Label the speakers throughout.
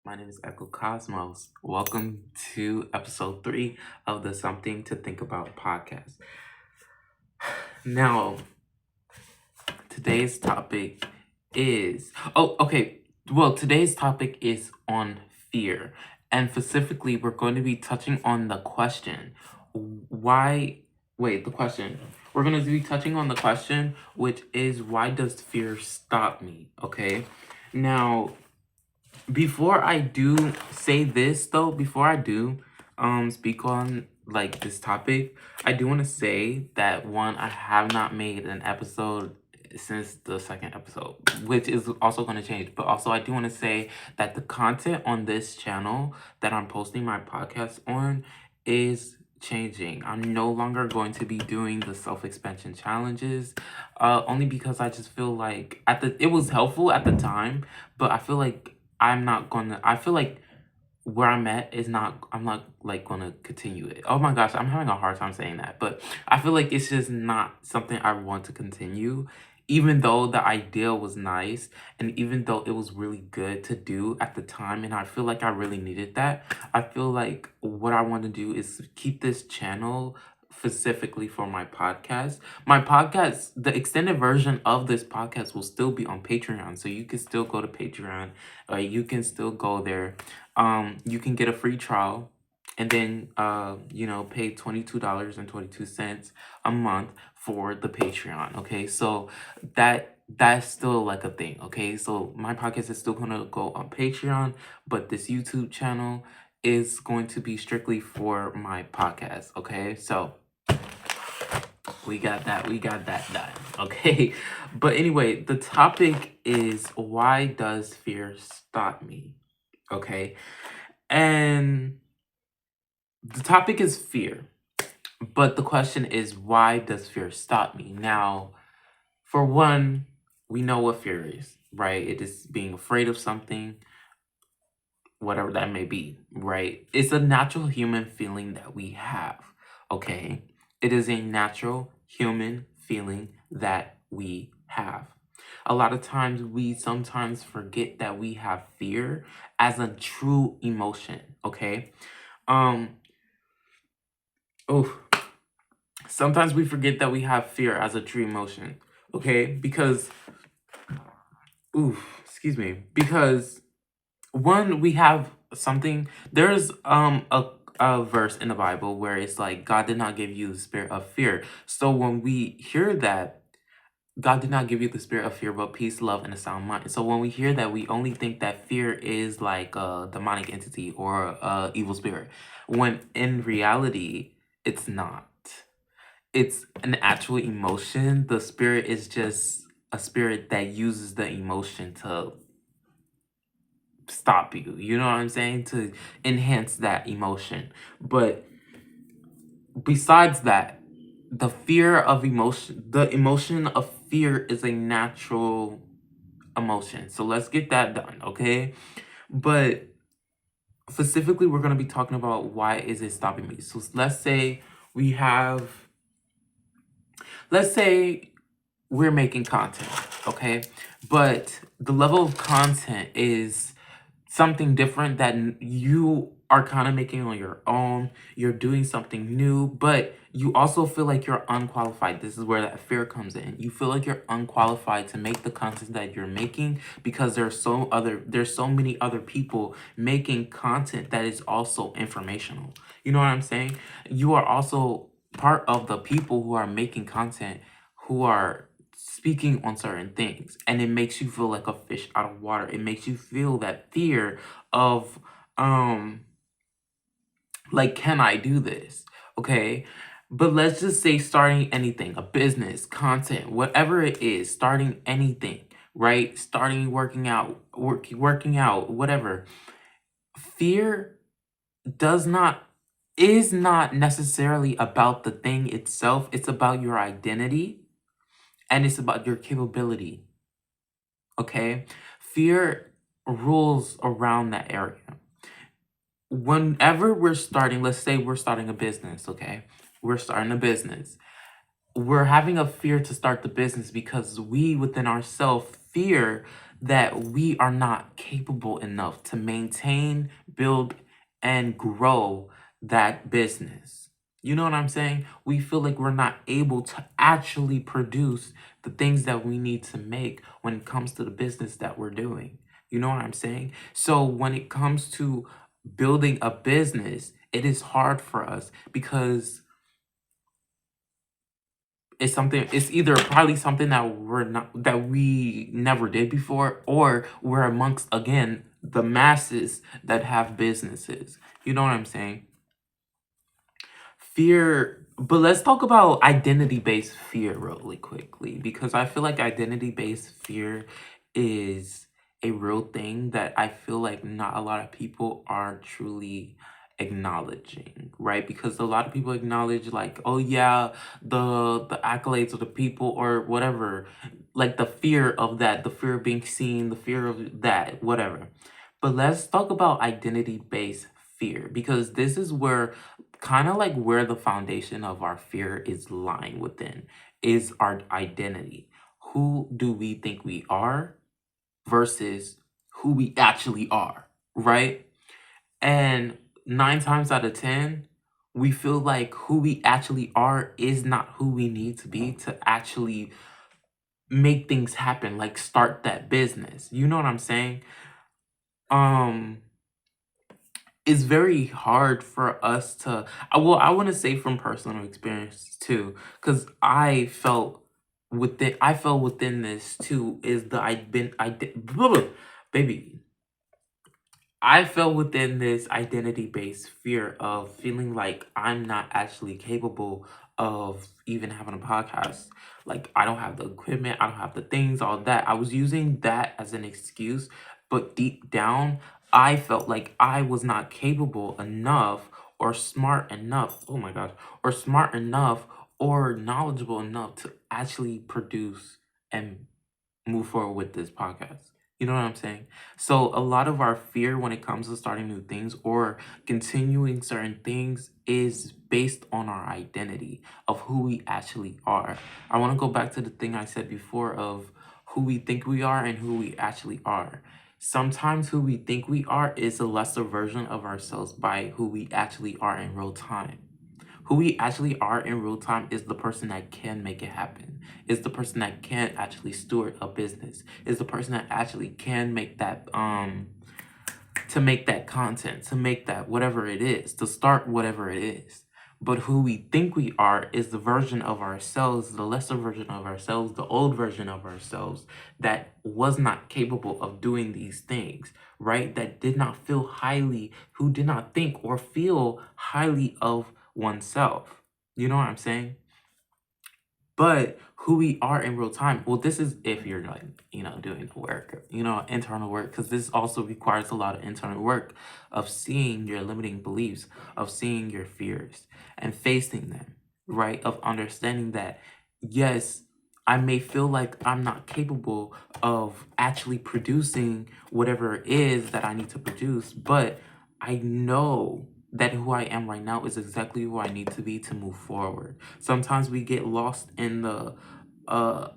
Speaker 1: My name is 𝐟𝐞𝐚𝐫. Welcome to episode 3 of the Something to Think About podcast. Now, today's topic is today's topic is on fear. And specifically, we're going to be touching on the question, We're going to be touching on the question, which is, why does fear stop me? Okay. Now, before I do say this though, before I do speak on like this topic, I do want to say that one, I have not made an episode since the second episode, which is also going to change. But also I do want to say that the content on this channel that I'm posting my podcast on is changing. I'm no longer going to be doing the self-expansion challenges, only because I just feel like it was helpful at the time, but I feel like I feel like where I'm at is I'm not like gonna continue it. Oh my gosh, I'm having a hard time saying that, but I feel like it's just not something I want to continue, even though the idea was nice and even though it was really good to do at the time, and I feel like I really needed that. I feel like what I want to do is keep this channel specifically for my podcast. My podcast, the extended version of this podcast will still be on Patreon, so you can still go to Patreon, you can still go there. You can get a free trial and then pay $22.22 a month for the Patreon. Okay, so that's still like a thing. Okay, so my podcast is still gonna go on Patreon, but this YouTube channel is going to be strictly for my podcast. Okay, so we got that done. Okay, but anyway, the topic is, why does fear stop me? Okay, and the topic is fear, but the question is, why does fear stop me? Now, for one, we know what fear is, right? It is being afraid of something, whatever that may be, right? It's a natural human feeling that we have, okay? It is a natural human feeling that we have. A lot of times we sometimes forget that we have fear as a true emotion, okay? Sometimes we forget that we have fear as a true emotion, okay? Because because one, we have something, there's a verse in the Bible where it's like, God did not give you the spirit of fear. So when we hear that, God did not give you the spirit of fear, but peace, love, and a sound mind. So when we hear that, we only think that fear is like a demonic entity or a evil spirit, when in reality, it's not. It's an actual emotion. The spirit is just a spirit that uses the emotion to stop you. You know what I'm saying? To enhance that emotion. But besides that, the emotion of fear is a natural emotion. So let's get that done, okay? But specifically, we're going to be talking about, why is it stopping me? So let's say we're making content, okay? But the level of content is something different that you are kind of making on your own. You're doing something new, but you also feel like you're unqualified. This is where that fear comes in. You feel like you're unqualified to make the content that you're making, because there's so many other people making content that is also informational. You know what I'm saying? You are also part of the people who are making content, who are speaking on certain things, and it makes you feel like a fish out of water. It makes you feel that fear of like, can I do this? Okay, but let's just say starting anything, a business, content, whatever it is, starting anything, right? Starting working out, whatever. Fear is not necessarily about the thing itself. It's about your identity, and it's about your capability, okay? Fear rules around that area. Whenever we're starting, let's say we're starting a business, okay? We're starting a business. We're having a fear to start the business because we, within ourselves, fear that we are not capable enough to maintain, build, and grow that business. You know what I'm saying? We feel like we're not able to actually produce the things that we need to make when it comes to the business that we're doing. You know what I'm saying? So when it comes to building a business, it is hard for us because it's either probably something that we never did before, or we're amongst, again, the masses that have businesses. You know what I'm saying? Fear, but let's talk about identity-based fear really quickly, because I feel like identity-based fear is a real thing that I feel like not a lot of people are truly acknowledging, right? Because a lot of people acknowledge like, oh yeah, the accolades of the people or whatever, like the fear of that, the fear of being seen, the fear of that, whatever. But let's talk about identity-based fear, because this is where kind of like where the foundation of our fear is lying within, is our identity. Who do we think we are versus who we actually are, right? And 9 times out of 10, we feel like who we actually are is not who we need to be to actually make things happen, like start that business. You know what I'm saying? Um, it's very hard for us to, well, I want to say from personal experience too, because I felt within this too, is the I did baby, I fell within this identity-based fear of feeling like I'm not actually capable of even having a podcast. Like, I don't have the equipment, I don't have the things, all that. I was using that as an excuse, but deep down, I felt like I was not capable enough or smart enough. Oh my gosh, or smart enough or knowledgeable enough to actually produce and move forward with this podcast. You know what I'm saying? So a lot of our fear when it comes to starting new things or continuing certain things is based on our identity of who we actually are. I want to go back to the thing I said before of who we think we are and who we actually are. Sometimes who we think we are is a lesser version of ourselves by who we actually are in real time. Who we actually are in real time is the person that can make it happen. Is the person that can actually steward a business. Is the person that actually can make that to make that content, to make that whatever it is, to start whatever it is. But who we think we are is the version of ourselves, the lesser version of ourselves, the old version of ourselves that was not capable of doing these things, right? That did not feel highly, who did not think or feel highly of oneself. You know what I'm saying? But who we are in real time, well, this is if you're like, doing the work, internal work, because this also requires a lot of internal work of seeing your limiting beliefs, of seeing your fears and facing them, right? Of understanding that, yes, I may feel like I'm not capable of actually producing whatever it is that I need to produce, but I know that who I am right now is exactly who I need to be to move forward. Sometimes we get lost in the uh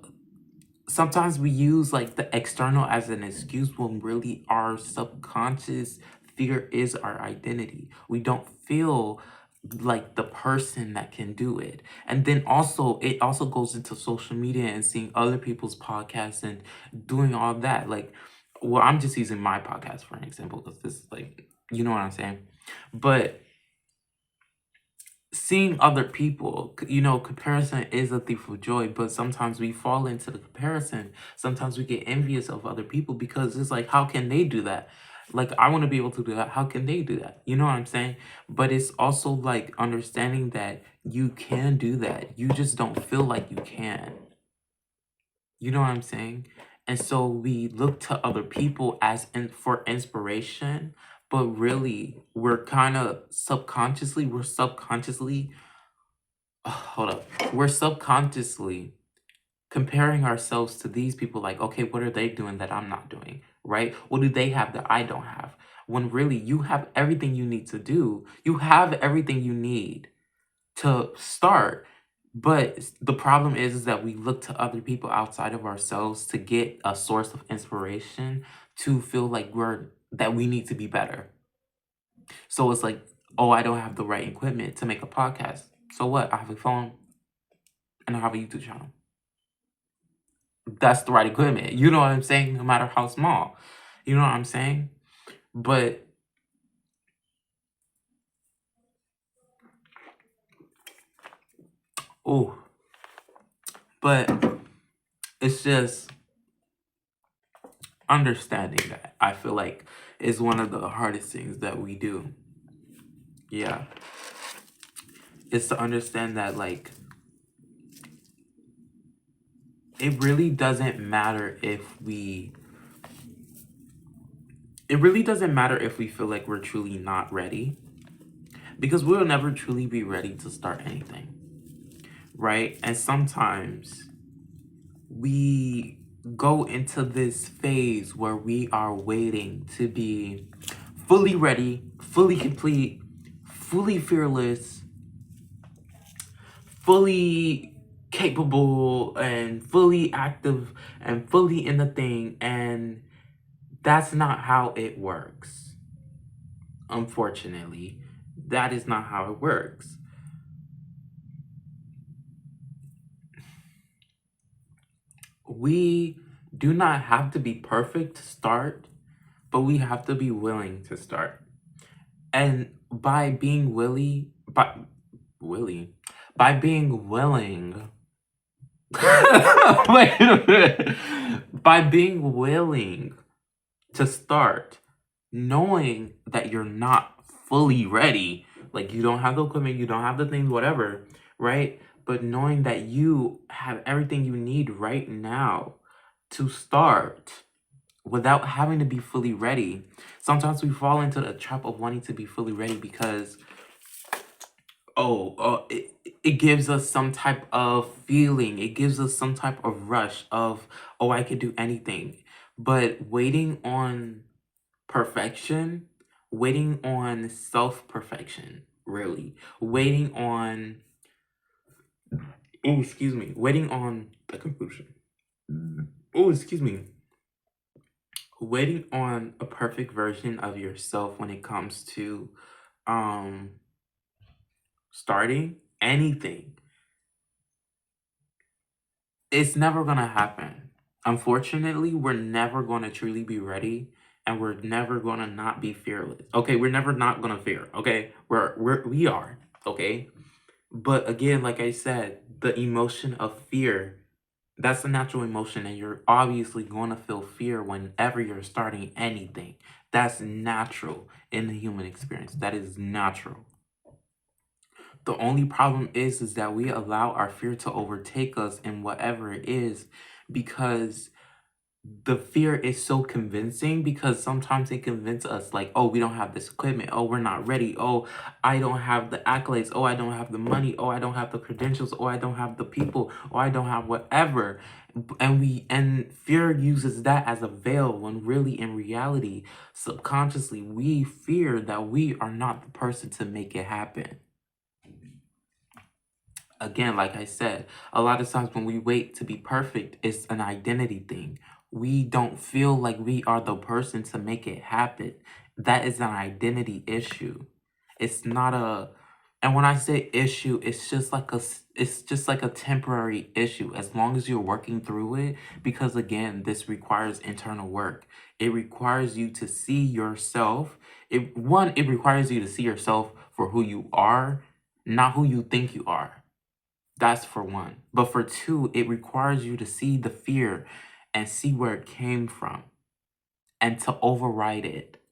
Speaker 1: sometimes we use like the external as an excuse when really our subconscious fear is our identity. We don't feel like the person that can do it. And then also it also goes into social media and seeing other people's podcasts and doing all that. Like, well, I'm just using my podcast for an example because this is like, you know what I'm saying? But seeing other people, comparison is a thief of joy, but sometimes we fall into the comparison. Sometimes we get envious of other people because it's like, how can they do that? Like, I want to be able to do that. How can they do that? You know what I'm saying? But it's also like understanding that you can do that. You just don't feel like you can. You know what I'm saying? And so we look to other people for inspiration, but really hold up. We're subconsciously comparing ourselves to these people like, okay, what are they doing that I'm not doing? Right? What do they have that I don't have? When really you have everything you need to do. You have everything you need to start. But the problem is that we look to other people outside of ourselves to get a source of inspiration to feel like that we need to be better. So it's like, oh, I don't have the right equipment to make a podcast. So what? I have a phone and I have a YouTube channel. That's the right equipment. You know what I'm saying? No matter how small. You know what I'm saying? But oh, but it's just understanding that, I feel like, is one of the hardest things that we do. Yeah. It's to understand that, like, it really doesn't matter if we feel like we're truly not ready, because we'll never truly be ready to start anything, right? And sometimes we go into this phase where we are waiting to be fully ready, fully complete, fully fearless, fully capable, and fully active, and fully in the thing. And that's not how it works. Unfortunately, that is not how it works. We do not have to be perfect to start, but we have to be willing to start. And by being willing, wait a minute, by being willing to start, knowing that you're not fully ready, like you don't have the equipment, you don't have the things, whatever, right? But knowing that you have everything you need right now to start without having to be fully ready. Sometimes we fall into the trap of wanting to be fully ready because it gives us some type of feeling. It gives us some type of rush of, oh, I could do anything. But waiting on perfection, waiting on self-perfection, really. Waiting on, waiting on the conclusion. Waiting on a perfect version of yourself when it comes to starting anything, it's never gonna happen. Unfortunately, we're never gonna truly be ready, and we're never gonna not be fearless. Okay, we're never not gonna fear. Okay, we are. Okay, but again, like I said, the emotion of fear, that's a natural emotion, and you're obviously going to feel fear whenever you're starting anything. That's natural in the human experience. That is natural. The only problem is that we allow our fear to overtake us in whatever it is, because the fear is so convincing, because sometimes it convinces us like, oh, we don't have this equipment, oh, we're not ready, oh, I don't have the accolades, oh, I don't have the money, oh, I don't have the credentials, oh, I don't have the people, oh, I don't have whatever. And fear uses that as a veil, when really in reality, subconsciously, we fear that we are not the person to make it happen. Again, like I said, a lot of times when we wait to be perfect, it's an identity thing. We don't feel like we are the person to make it happen. That is an identity issue. It's not a, and when I say issue, it's just like a temporary issue, as long as you're working through it, because again, this requires internal work. It requires you to see yourself. It requires you to see yourself for who you are, not who you think you are. That's for one. But for two, it requires you to see the fear and see where it came from and to override it,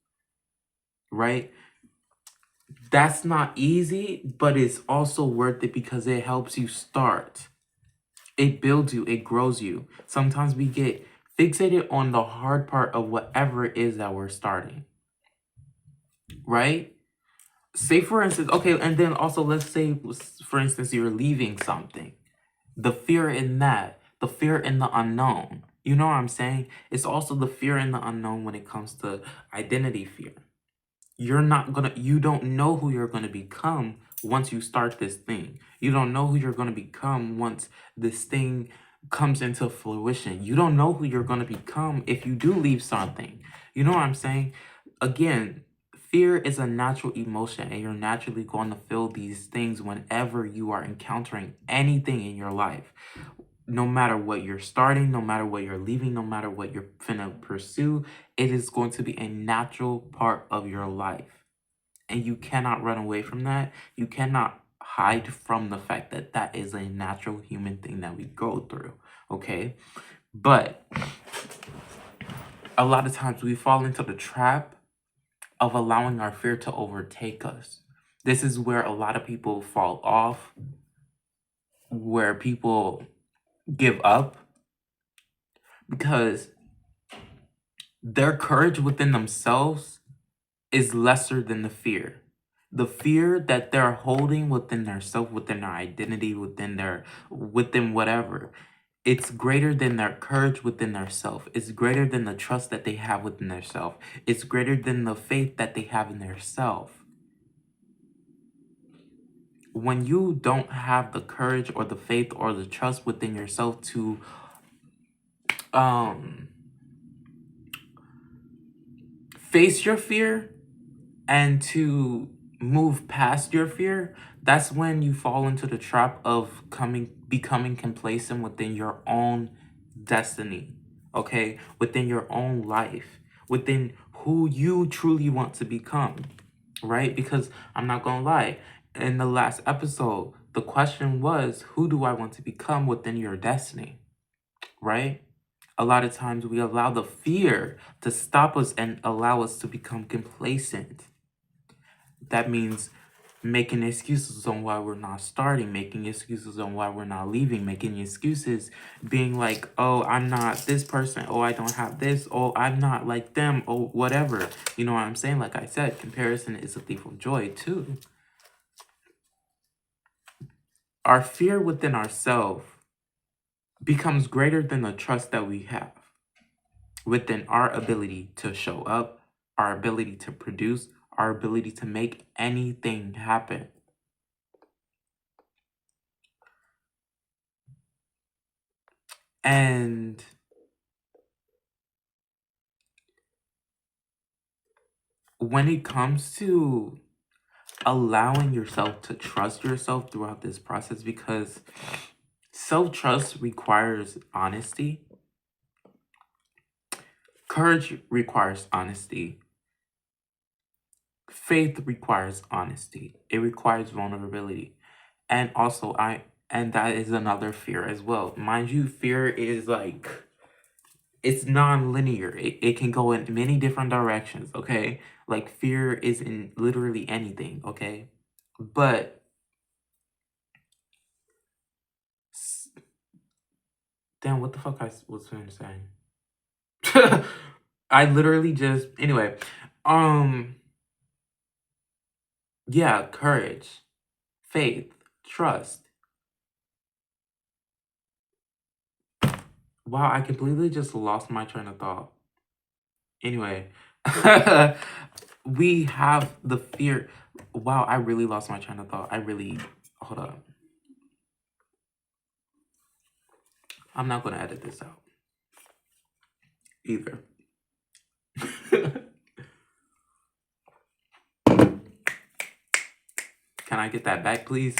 Speaker 1: right? That's not easy, but it's also worth it because it helps you start. It builds you, it grows you. Sometimes we get fixated on the hard part of whatever it is that we're starting, right? Say, for instance, okay, and then also let's say, for instance, you're leaving something. The fear in that, the fear in the unknown. You know what I'm saying? It's also the fear in the unknown when it comes to identity fear. You don't know who you're gonna become once you start this thing. You don't know who you're going to become once this thing comes into fruition. You don't know who you're going to become if you do leave something. You know what I'm saying? Again, fear is a natural emotion, and you're naturally going to feel these things whenever you are encountering anything in your life. No matter what you're starting, no matter what you're leaving, no matter what you're finna pursue, it is going to be a natural part of your life. And you cannot run away from that. You cannot hide from the fact that that is a natural human thing that we go through, okay? But a lot of times we fall into the trap of allowing our fear to overtake us. This is where a lot of people fall off, where people give up, because their courage within themselves is lesser than the fear. The fear that they're holding within their self, within their identity, within whatever, it's greater than their courage within their self. It's greater than the trust that they have within their self. It's greater than the faith that they have in their self. When you don't have the courage or the faith or the trust within yourself to face your fear and to move past your fear, that's when you fall into the trap of becoming complacent within your own destiny, okay? Within your own life, within who you truly want to become, right? Because I'm not gonna lie, in the last episode, the question was, who do I want to become within your destiny, right? A lot of times we allow the fear to stop us and allow us to become complacent. That means making excuses on why we're not starting, making excuses on why we're not leaving, making excuses, being like, oh, I'm not this person, oh, I don't have this, oh, I'm not like them, oh, whatever. You know what I'm saying? Like I said, comparison is a thief of joy too. Our fear within ourselves becomes greater than the trust that we have within our ability to show up, our ability to produce, our ability to make anything happen. And when it comes to allowing yourself to trust yourself throughout this process, because self-trust requires honesty, courage requires honesty, faith requires honesty, it requires vulnerability, and also and that is another fear as well. Mind you, fear is like, it's non-linear. It can go in many different directions, okay? Like, fear is in literally anything, okay? But damn, what the fuck I was going to say? I literally just, anyway, yeah, courage, faith, trust. Wow, I completely just lost my train of thought. Anyway, we have the fear. Wow, I really lost my train of thought. Hold up. I'm not going to edit this out either. Can I get that back, please?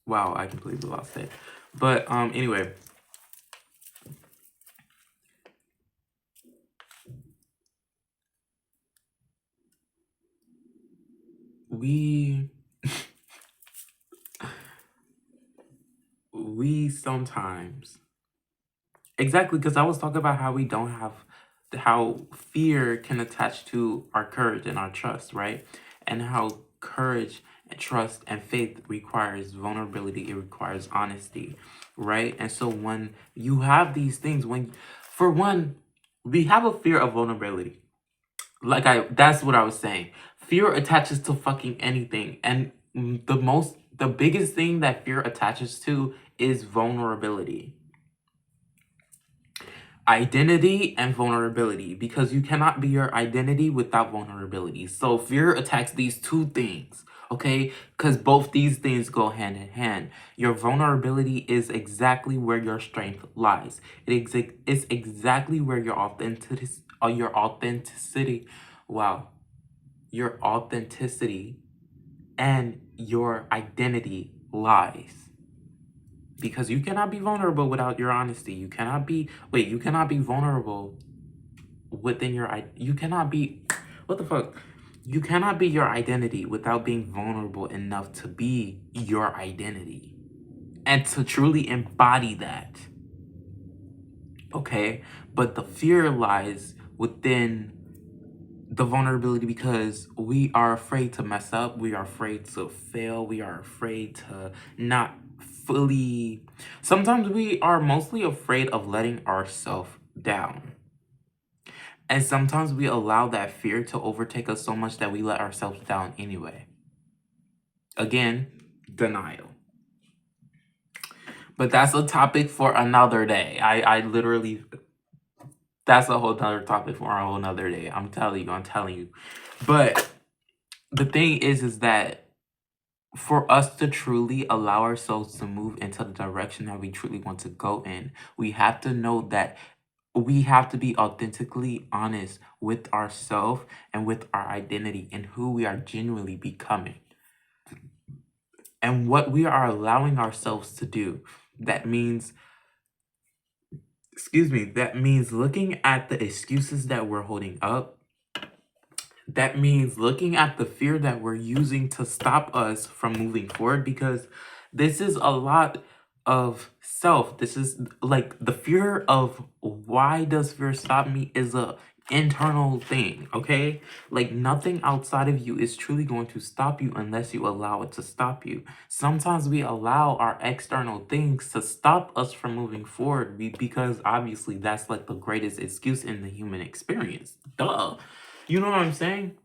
Speaker 1: Wow, I completely lost it. But anyway, we sometimes, exactly, because I was talking about how we don't have, how fear can attach to our courage and our trust, right? And how courage and trust and faith requires vulnerability, it requires honesty, right? And so when you have these things, for one, we have a fear of vulnerability. That's what I was saying. Fear attaches to fucking anything. And the biggest thing that fear attaches to is vulnerability. identity and vulnerability, because you cannot be your identity without vulnerability. So fear attacks these two things, okay? Because both these things go hand in hand. Your vulnerability is exactly where your strength lies. It's exactly where your authenticity, wow, your authenticity and your identity lies. Because you cannot be vulnerable without your honesty. You cannot be vulnerable within you cannot be, what the fuck? You cannot be your identity without being vulnerable enough to be your identity and to truly embody that. Okay? But the fear lies within the vulnerability, because we are afraid to mess up, we are afraid to fail, we are afraid to not fully, sometimes we are mostly afraid of letting ourselves down, and sometimes we allow that fear to overtake us so much that we let ourselves down anyway. Again, denial. But that's a topic for another day. I literally, that's a whole other topic for a whole nother day. I'm telling you. But the thing is that for us to truly allow ourselves to move into the direction that we truly want to go in, we have to know that we have to be authentically honest with ourselves and with our identity and who we are genuinely becoming and what we are allowing ourselves to do. That means, looking at the excuses that we're holding up. That means looking at the fear that we're using to stop us from moving forward, because this is a lot of self. This is like the fear of why does fear stop me is a internal thing, okay? Like nothing outside of you is truly going to stop you unless you allow it to stop you. Sometimes we allow our external things to stop us from moving forward because obviously that's like the greatest excuse in the human experience. Duh. You know what I'm saying?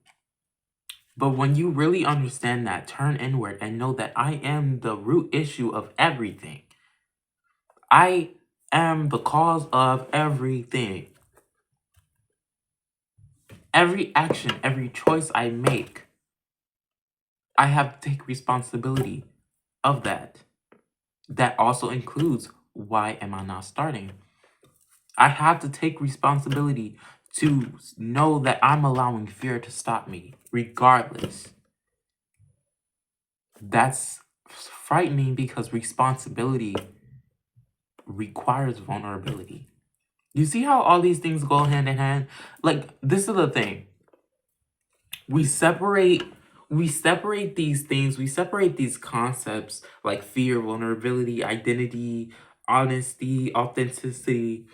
Speaker 1: But when you really understand that, turn inward and know that I am the root issue of everything. I am the cause of everything. Every action, every choice I make, I have to take responsibility of that. That also includes, why am I not starting? I have to take responsibility to know that I'm allowing fear to stop me, regardless. That's frightening because responsibility requires vulnerability. You see how all these things go hand in hand? Like, this is the thing. We separate these things, we separate these concepts like fear, vulnerability, identity, honesty, authenticity.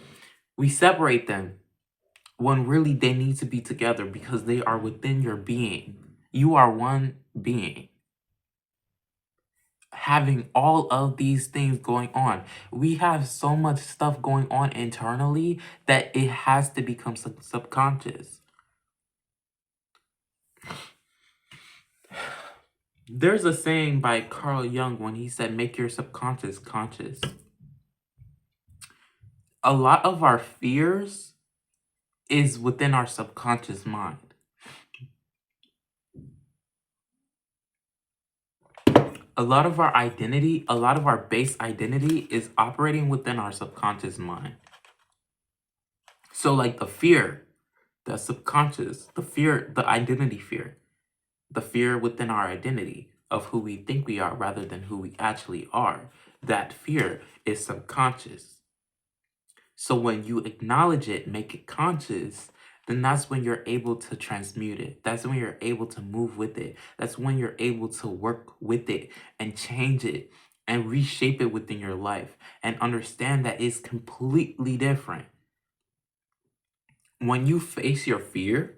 Speaker 1: We separate them when really they need to be together because they are within your being. You are one being. Having all of these things going on, we have so much stuff going on internally that it has to become subconscious. There's a saying by Carl Jung when he said, make your subconscious conscious. A lot of our fears is within our subconscious mind. A lot of our identity, a lot of our base identity is operating within our subconscious mind. So like the fear, the subconscious, the fear, the identity fear, the fear within our identity of who we think we are rather than who we actually are, that fear is subconscious. So when you acknowledge it, make it conscious, then that's when you're able to transmute it. That's when you're able to move with it. That's when you're able to work with it and change it and reshape it within your life and understand that it's completely different. When you face your fear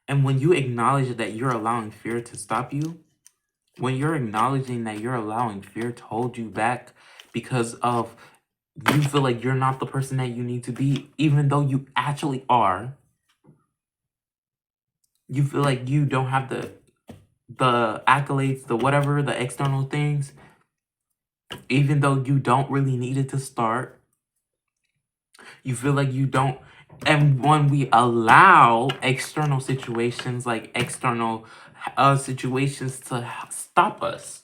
Speaker 1: and when you acknowledge that you're allowing fear to stop you, when you're acknowledging that you're allowing fear to hold you back because of you feel like you're not the person that you need to be, even though you actually are. You feel like you don't have the accolades, the whatever, the external things, even though you don't really need it to start. You feel like you don't. And when we allow external situations, like external situations to stop us,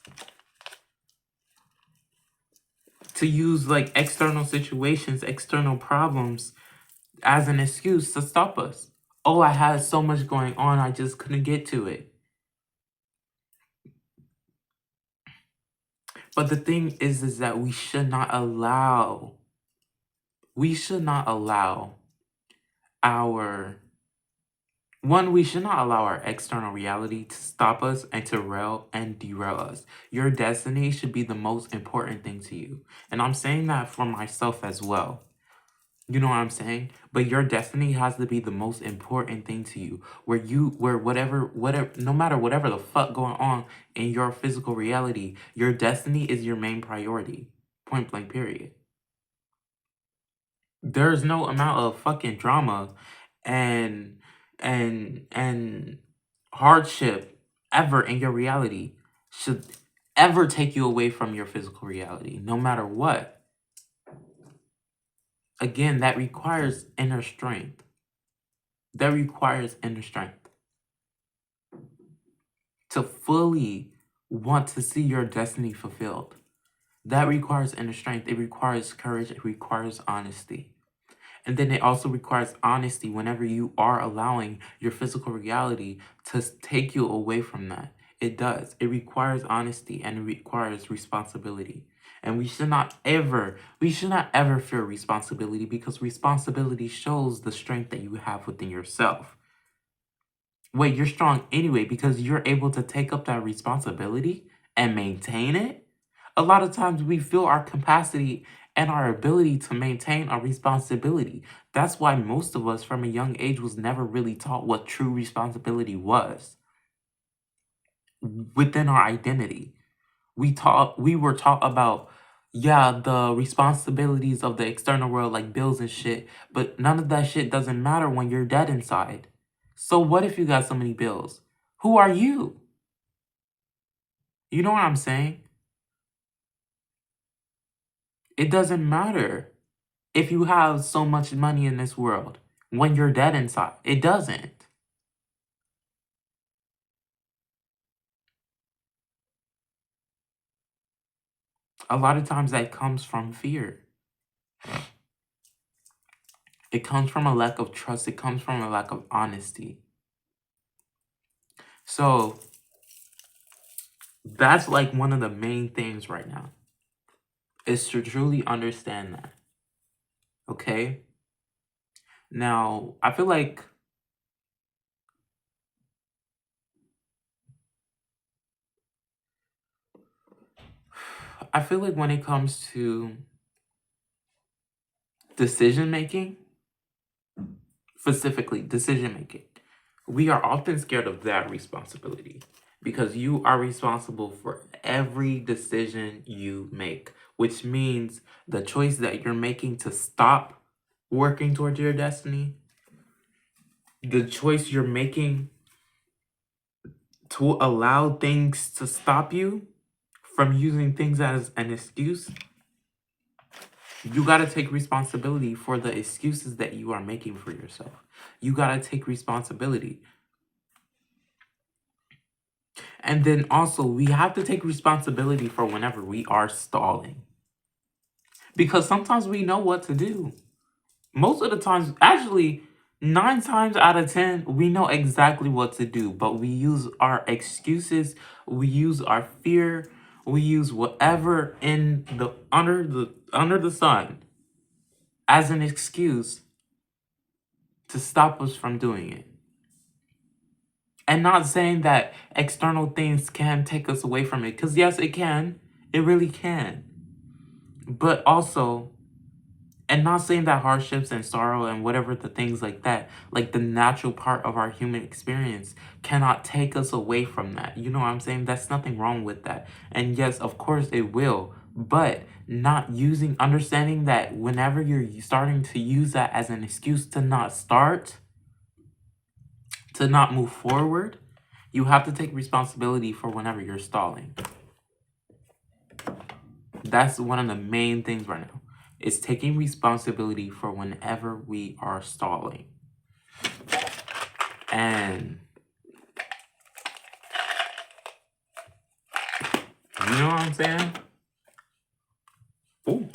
Speaker 1: to use like external situations, external problems as an excuse to stop us. Oh, I had so much going on, I just couldn't get to it. But the thing is that we should not allow our we should not allow our external reality to stop us and to derail us. Your destiny should be the most important thing to you. And I'm saying that for myself as well. You know what I'm saying? But your destiny has to be the most important thing to you. Where whatever, no matter whatever the fuck going on in your physical reality, your destiny is your main priority. Point blank, period. There's no amount of fucking drama and hardship ever in your reality should ever take you away from your physical reality, no matter what. Again, that requires inner strength. That requires inner strength. To fully want to see your destiny fulfilled. That requires inner strength. It requires courage. It requires honesty. And then it also requires honesty whenever you are allowing your physical reality to take you away from that. It does. It requires honesty and it requires responsibility. And we should not ever fear responsibility, because responsibility shows the strength that you have within yourself. Wait, you're strong anyway because you're able to take up that responsibility and maintain it. A lot of times we feel our capacity and our ability to maintain our responsibility. That's why most of us from a young age was never really taught what true responsibility was within our identity. We were taught about, yeah, the responsibilities of the external world, like bills and shit, but none of that shit doesn't matter when you're dead inside. So what if you got so many bills? Who are you? You know what I'm saying? It doesn't matter if you have so much money in this world when you're dead inside. It doesn't. A lot of times that comes from fear. It comes from a lack of trust. It comes from a lack of honesty. So that's like one of the main things right now, is to truly understand that. Okay? Now, I feel like when it comes to decision making, specifically decision making, we are often scared of that responsibility, because you are responsible for every decision you make, which means the choice that you're making to stop working towards your destiny, the choice you're making to allow things to stop you from using things as an excuse, you got to take responsibility for the excuses that you are making for yourself. You got to take responsibility. And then also, we have to take responsibility for whenever we are stalling. Because sometimes we know what to do. Most of the times, actually, 9 times out of 10, we know exactly what to do. But we use our excuses, we use our fear, we use whatever in the under the sun as an excuse to stop us from doing it. And not saying that external things can take us away from it, because yes, it can. It really can. But also, and not saying that hardships and sorrow and whatever the things like that, like the natural part of our human experience, cannot take us away from that. You know what I'm saying? That's nothing wrong with that. And yes, of course it will. But understanding that whenever you're starting to use that as an excuse to not start, to not move forward, you have to take responsibility for whenever you're stalling. That's one of the main things right now. is taking responsibility for whenever we are stalling. And you know what I'm saying? Ooh.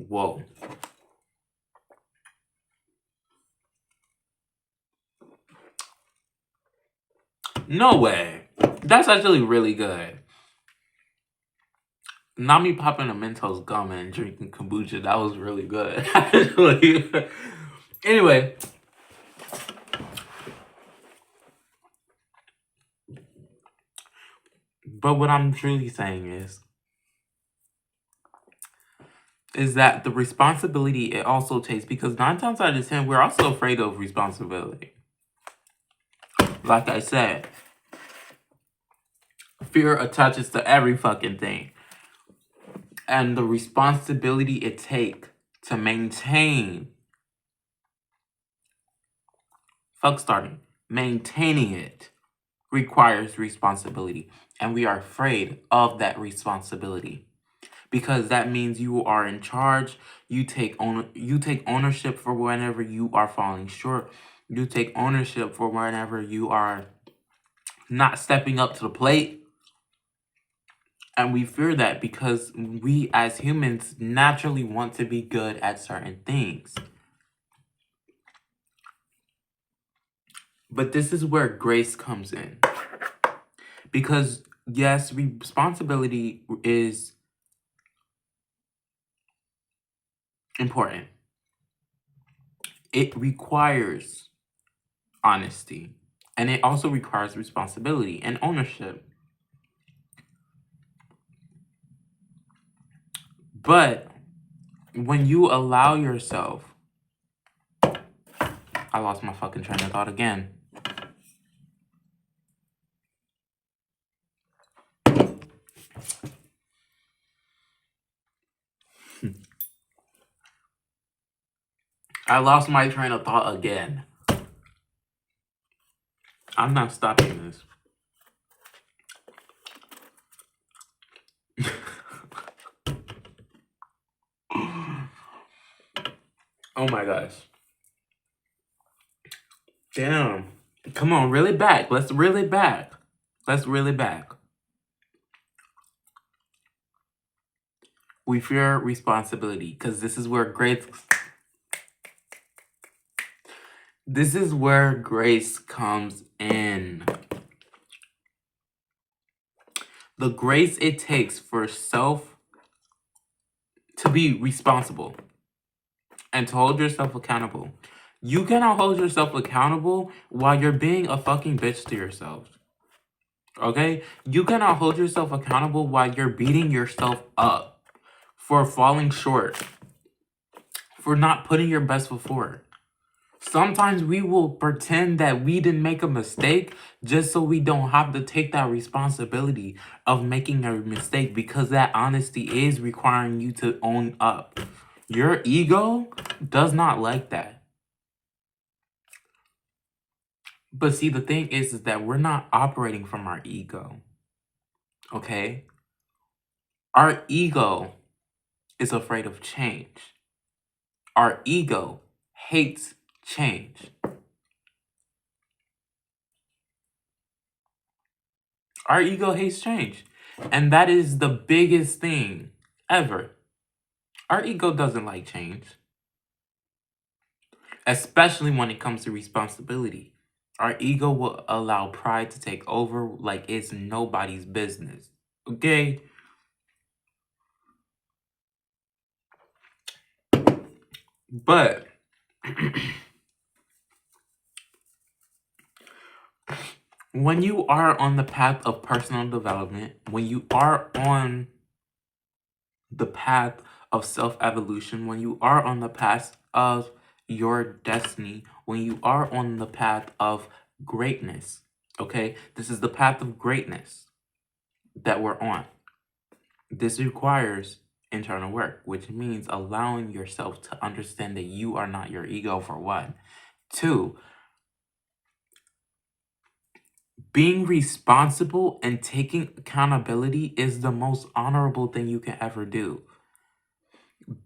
Speaker 1: Whoa. No way. That's actually really good. Not me popping a Mentos gum and drinking kombucha. That was really good. Actually. Anyway. But what I'm truly saying is that the responsibility it also takes, because 9 times out of 10, we're also afraid of responsibility. Like I said, fear attaches to every fucking thing. And the responsibility it takes to maintain, maintaining it requires responsibility. And we are afraid of that responsibility. Because that means you are in charge. You take ownership for whenever you are falling short. You take ownership for whenever you are not stepping up to the plate. And we fear that because we as humans naturally want to be good at certain things. But this is where grace comes in. Because yes, responsibility is important. It requires honesty. And it also requires responsibility and ownership. But when you allow yourself... I lost my fucking train of thought again. I lost my train of thought again. I'm not stopping this. Oh my gosh. Damn. Come on, reel it back. Let's reel it back. We fear responsibility because this is where grace comes in. The grace it takes for self to be responsible and to hold yourself accountable. You cannot hold yourself accountable while you're being a fucking bitch to yourself. Okay? You cannot hold yourself accountable while you're beating yourself up for falling short, for not putting your best foot forward. Sometimes we will pretend that we didn't make a mistake just so we don't have to take that responsibility of making a mistake, because that honesty is requiring you to own up. Your ego does not like that. But see, the thing is that we're not operating from our ego. Okay? Our ego is afraid of change. Our ego hates change. Our ego hates change. And that is the biggest thing ever. Our ego doesn't like change. Especially when it comes to responsibility. Our ego will allow pride to take over like it's nobody's business. Okay? But when you are on the path of personal development, when you are on the path of self-evolution, when you are on the path of your destiny, when you are on the path of greatness, okay? This is the path of greatness that we're on. This requires internal work, which means allowing yourself to understand that you are not your ego, for one. 2, Being responsible and taking accountability is the most honorable thing you can ever do.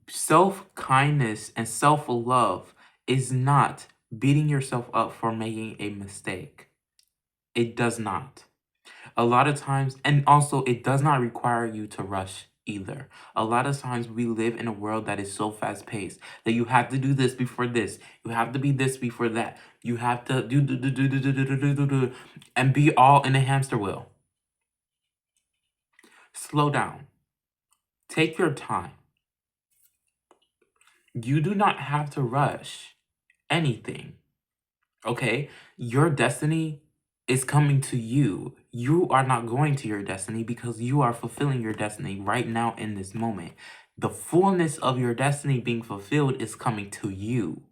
Speaker 1: Self-kindness and self-love is not beating yourself up for making a mistake. It does not. A lot of times, and also it does not require you to rush either. A lot of times we live in a world that is so fast-paced that you have to do this before this. You have to be this before that. You have to do and be all in a hamster wheel. Slow down. Take your time. You do not have to rush anything. Okay? Your destiny is coming to you. You are not going to your destiny because you are fulfilling your destiny right now in this moment. The fullness of your destiny being fulfilled is coming to you.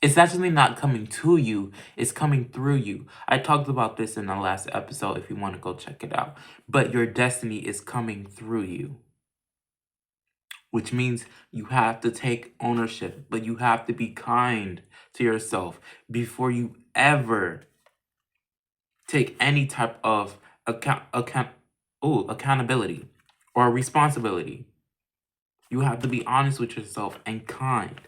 Speaker 1: It's actually not coming to you, it's coming through you. I talked about this in the last episode if you want to go check it out. But your destiny is coming through you, which means you have to take ownership, but you have to be kind to yourself before you ever take any type of accountability or responsibility. You have to be honest with yourself and kind.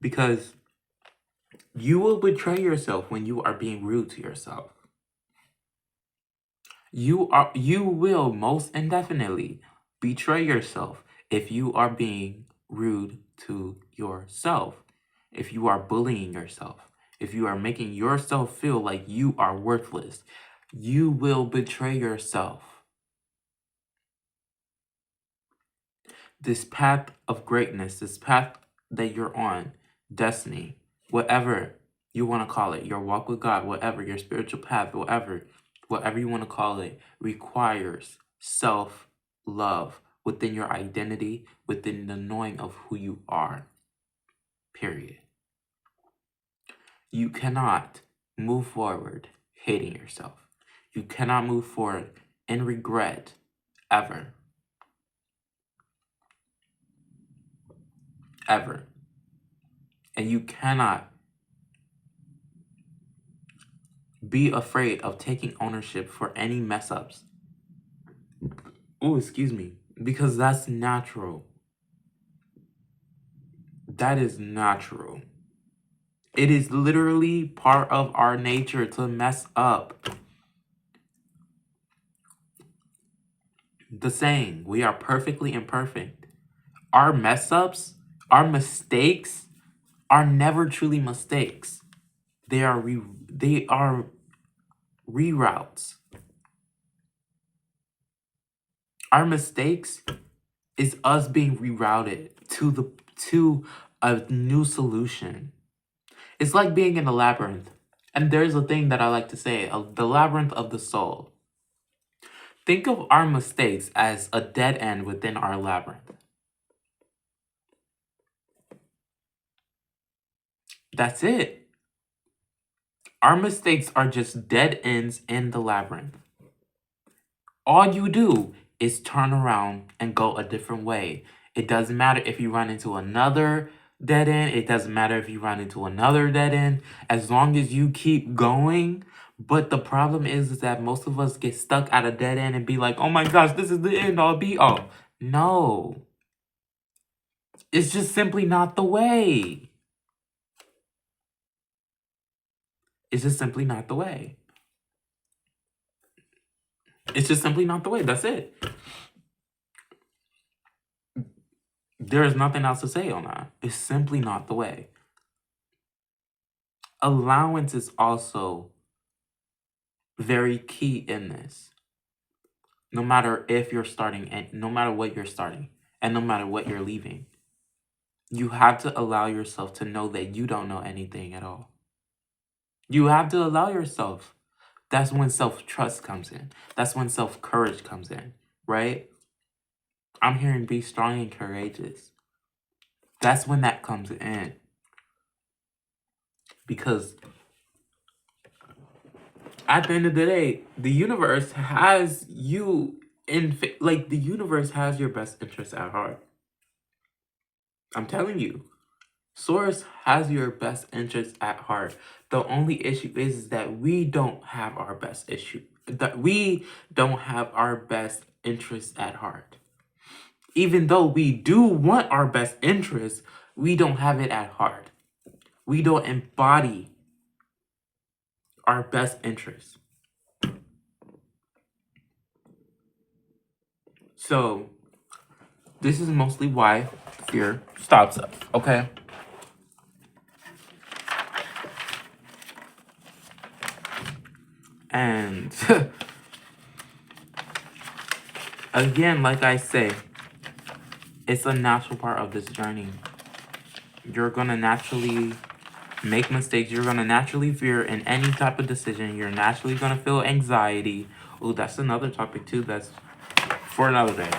Speaker 1: Because you will betray yourself when you are being rude to yourself. You will most indefinitely betray yourself if you are being rude to yourself. If you are bullying yourself. If you are making yourself feel like you are worthless, you will betray yourself. This path of greatness, this path that you're on, destiny, whatever you want to call it, your walk with God, whatever, your spiritual path, whatever you want to call it, requires self-love within your identity, within the knowing of who you are, period. You cannot move forward hating yourself. You cannot move forward in regret, ever. Ever. And you cannot be afraid of taking ownership for any mess ups. Oh, excuse me. Because that's natural. That is natural. It is literally part of our nature to mess up. The saying, we are perfectly imperfect. Our mess ups, our mistakes are never truly mistakes. They are reroutes. Our mistakes is us being rerouted to a new solution. It's like being in a labyrinth. And there's a thing that I like to say, the labyrinth of the soul. Think of our mistakes as a dead end within our labyrinth. That's it. Our mistakes are just dead ends in the labyrinth. All you do is turn around and go a different way. It doesn't matter if you run into another dead end. It doesn't matter if you run into another dead end. As long as you keep going. But the problem is that most of us get stuck at a dead end and be like, oh my gosh, this is the end all be all. No. It's just simply not the way. It's just simply not the way. It's just simply not the way. That's it. There is nothing else to say on that. It's simply not the way. Allowance is also very key in this. No matter if you're starting, and no matter what you're starting, and no matter what you're leaving, you have to allow yourself to know that you don't know anything at all. You have to allow yourself. That's when self-trust comes in. That's when self-courage comes in, right? I'm hearing be strong and courageous. That's when that comes in. Because at the end of the day, the universe has you the universe has your best interest at heart. I'm telling you. Source has your best interest at heart. The only issue is that we don't have our best interest at heart. Even though we do want our best interest, we don't have it at heart. We don't embody our best interest. So, this is mostly why fear stops us, okay? And again, like I say, it's a natural part of this journey. You're gonna naturally make mistakes. You're gonna naturally fear in any type of decision. You're naturally gonna feel anxiety. Oh, that's another topic too. That's for another day.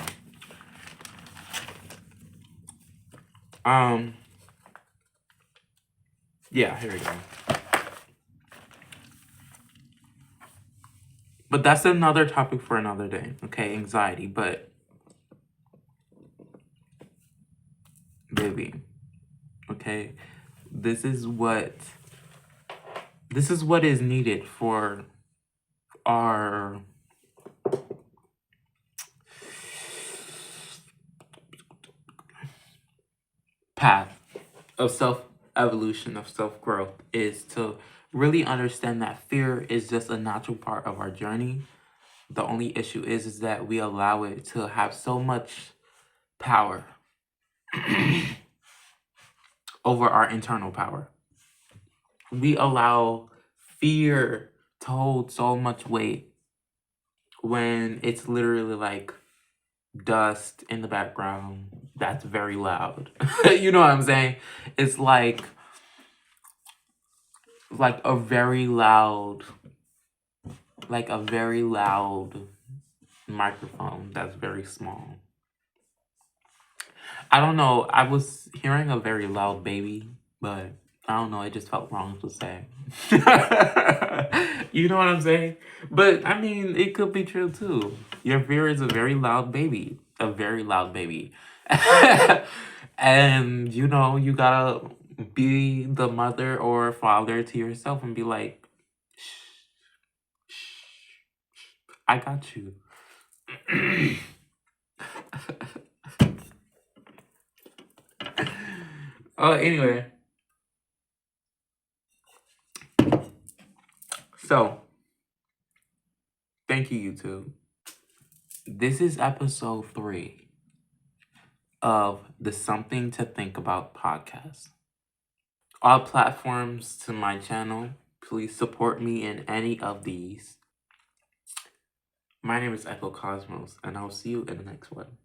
Speaker 1: Yeah, here we go. But that's another topic for another day. Okay, anxiety. But baby, okay, this is what is needed for our path of self-evolution, of self-growth, is to really understand that fear is just a natural part of our journey. The only issue is that we allow it to have so much power over our internal power. We allow fear to hold so much weight when it's literally like dust in the background that's very loud. You know what I'm saying? It's like a very loud microphone that's very small. I don't know. I was hearing a very loud baby, but I don't know. It just felt wrong to say. You know what I'm saying? But I mean, it could be true too. Your fear is a very loud baby. A very loud baby. And you know, you gotta be the mother or father to yourself and be like, shh, I got you. Anyway. So, thank you, YouTube. This is episode 3 of the Something to Think About podcast. All platforms to my channel. Please support me in any of these. My name is 𝐟𝐞𝐚𝐫, and I'll see you in the next one.